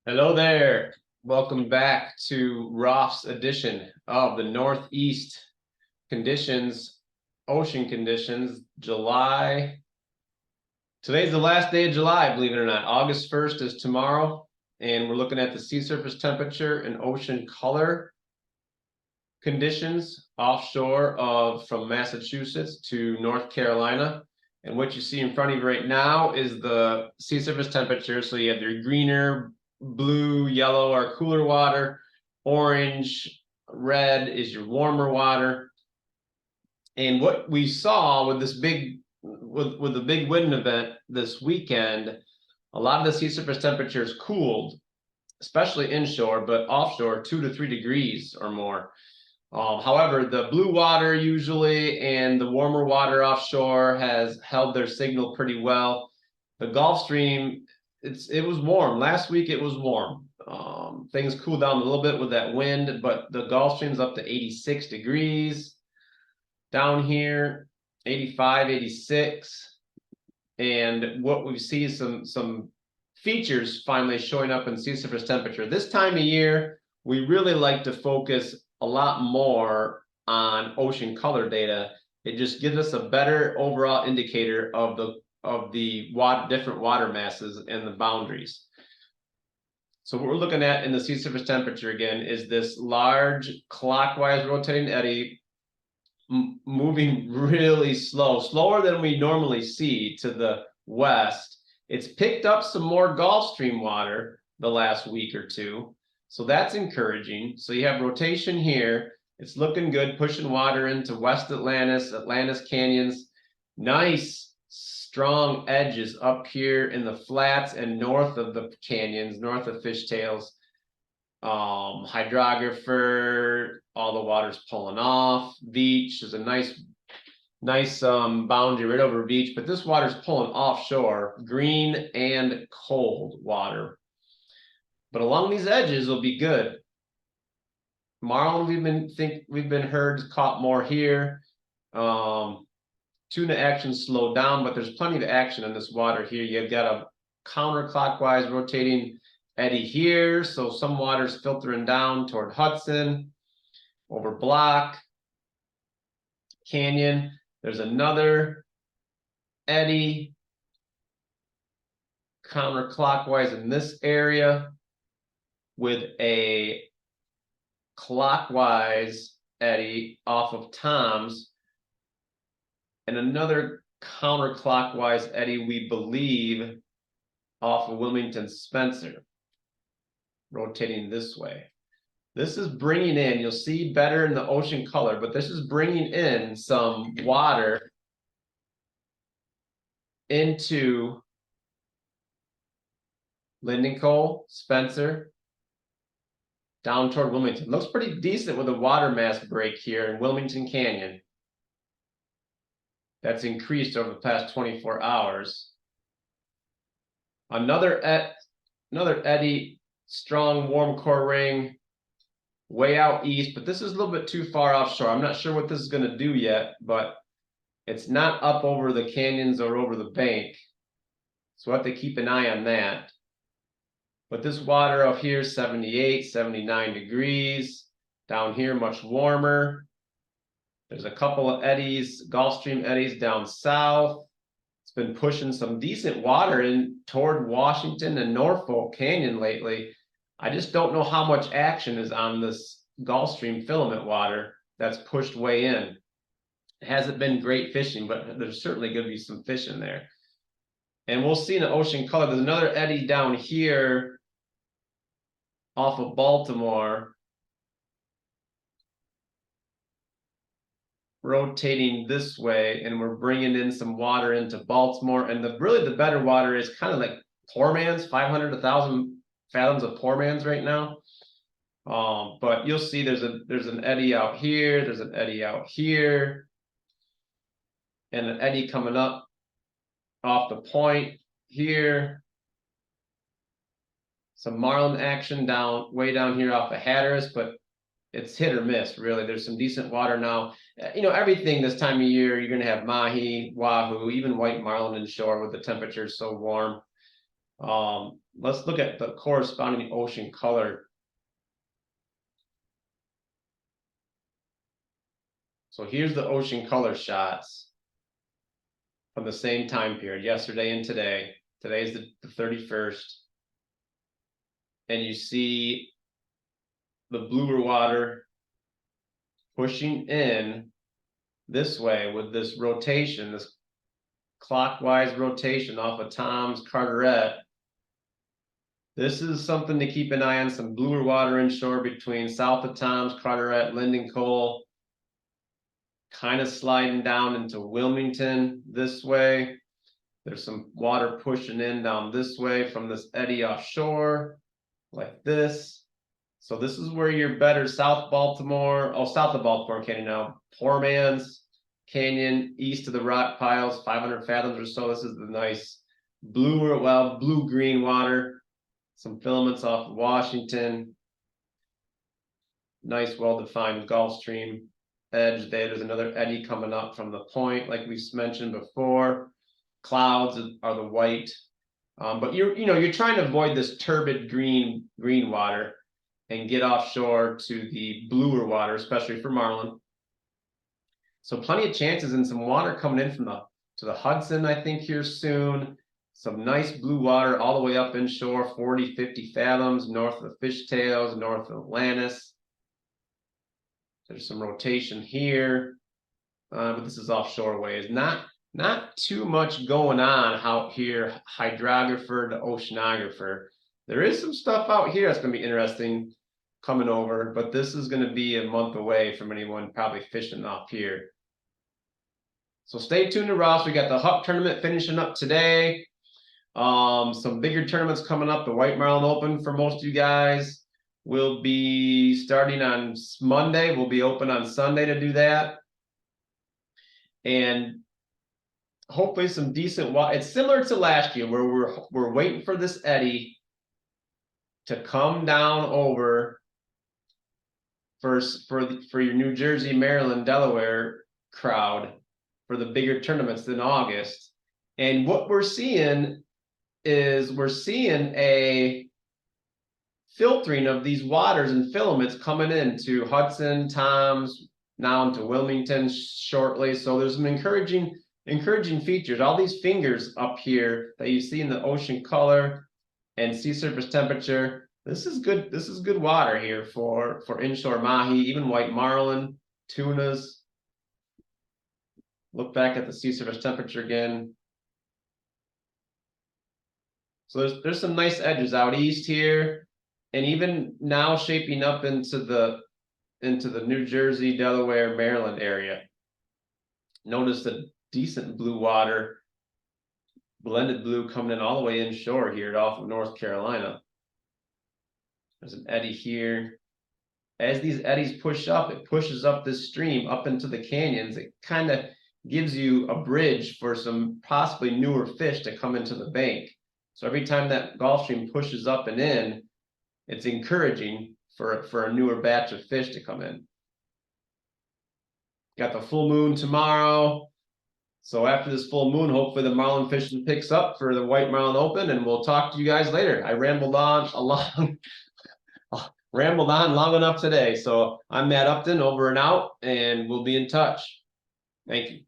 Hello there. Welcome back to ROFFS edition of the Northeast conditions, ocean conditions, July. Today's the last day of July, believe it or not. August 1st is tomorrow, and we're looking at the sea surface temperature and ocean color conditions offshore from Massachusetts to North Carolina. And what you see in front of you right now is the sea surface temperature. So you have your greener, blue, yellow are cooler water, orange, red is your warmer water. And what we saw with this big with the big wind event this weekend, a lot of the sea surface temperatures cooled, especially inshore, but offshore 2 to 3 degrees or more. However, the blue water usually and the warmer water offshore has held their signal pretty well. The Gulf Stream, it was warm. Last week it was warm. Things cooled down a little bit with that wind, but the Gulf Stream's up to 86 degrees. Down here, 85, 86. And what we see is some features finally showing up in sea surface temperature. This time of year, we really like to focus a lot more on ocean color data. It just gives us a better overall indicator of the different water masses and the boundaries. So what we're looking at in the sea surface temperature again is this large clockwise rotating eddy moving really slower than we normally see to the west. It's picked up some more Gulf Stream water the last week or two. So that's encouraging. So you have rotation here. It's looking good, pushing water into West Atlantis canyons. Nice, strong edges up here in the flats and north of the canyons, north of Fishtails. Hydrographer, all the water's pulling off. Beach is a nice boundary right over beach, but this water's pulling offshore, green and cold water. But along these edges will be good. Marlin, we've been heard caught more here. Tuna action slowed down, but there's plenty of action in this water here. You've got a counterclockwise rotating eddy here, so some water's filtering down toward Hudson, over Block, Canyon. There's another eddy counterclockwise in this area, with a clockwise eddy off of Tom's and another counterclockwise eddy, we believe, off of Wilmington Spencer, rotating this way. This is bringing in, you'll see better in the ocean color, but this is bringing in some water into Linden Cole, Spencer, down toward Wilmington. Looks pretty decent with a water mass break here in Wilmington Canyon. That's increased over the past 24 hours. Another eddy, strong warm core ring, way out east, but this is a little bit too far offshore. I'm not sure what this is going to do yet, but it's not up over the canyons or over the bank. So we'll have to keep an eye on that. But this water up here, 78, 79 degrees. Down here, much warmer. There's a couple of eddies, Gulf Stream eddies down south. It's been pushing some decent water in toward Washington and Norfolk Canyon lately. I just don't know how much action is on this Gulf Stream filament water that's pushed way in. It hasn't been great fishing, but there's certainly going to be some fish in there. And we'll see in the ocean color. There's another eddy down here off of Baltimore, rotating this way, and we're bringing in some water into Baltimore. And really the better water is kind of like poor man's, 500 to 1,000 fathoms of poor man's right now. But you'll see there's an eddy out here, there's an eddy out here, and an eddy coming up off the point here. Some marlin action way down here off of Hatteras, but it's hit or miss, really. There's some decent water now. You know, everything this time of year, you're going to have mahi, wahoo, even white marlin inshore with the temperatures so warm. Let's look at the corresponding ocean color. So here's the ocean color shots from the same time period, yesterday and today. Today is the 31st. And you see the bluer water pushing in this way with this rotation, this clockwise rotation off of Tom's Carteret. This is something to keep an eye on, some bluer water inshore between south of Tom's, Carteret, Linden Cole, kind of sliding down into Wilmington this way. There's some water pushing in down this way from this eddy offshore, like this. So this is where you're better south Baltimore, south of Baltimore Canyon now, Poor Man's Canyon, east of the rock piles, 500 fathoms or so. This is the nice bluer, well, blue-green water. Some filaments off of Washington. Nice, well-defined Gulf Stream edge there. There's another eddy coming up from the point, like we mentioned before. Clouds are the white, but you're trying to avoid this turbid green water and get offshore to the bluer water, especially for marlin. So plenty of chances and some water coming in from the Hudson, I think, here soon. Some nice blue water all the way up inshore, 40, 50 fathoms, north of the fishtails, north of Atlantis. There's some rotation here, but this is offshore ways. Not too much going on out here, hydrographer to oceanographer. There is some stuff out here that's going to be interesting coming over, but this is going to be a month away from anyone probably fishing up here. So stay tuned to ROFFS. We got the Huck tournament finishing up today. Some bigger tournaments coming up. The White Marlin Open for most of you guys will be starting on Monday. We'll be open on Sunday to do that. And hopefully some decent water. It's similar to last year where we're waiting for this eddy to come down over for your New Jersey, Maryland, Delaware crowd for the bigger tournaments in August. And what we're seeing is a filtering of these waters and filaments coming into Hudson, Tom's, now into Wilmington shortly. So there's some encouraging features. All these fingers up here that you see in the ocean color and sea surface temperature. This is good water here for inshore mahi, even white marlin, tunas. Look back at the sea surface temperature again. So there's some nice edges out east here, and even now shaping up into the New Jersey, Delaware, Maryland area. Notice the decent blue water, blended blue coming in all the way inshore here off of North Carolina. There's an eddy here. As these eddies push up, it pushes up this stream up into the canyons. It kind of gives you a bridge for some possibly newer fish to come into the bank. So every time that Gulf Stream pushes up and in, it's encouraging for a newer batch of fish to come in. Got the full moon tomorrow. So after this full moon, hopefully the marlin fishing picks up for the White Marlin Open, and we'll talk to you guys later. I rambled on long enough today. So I'm Matt Upton, over and out, and we'll be in touch. Thank you.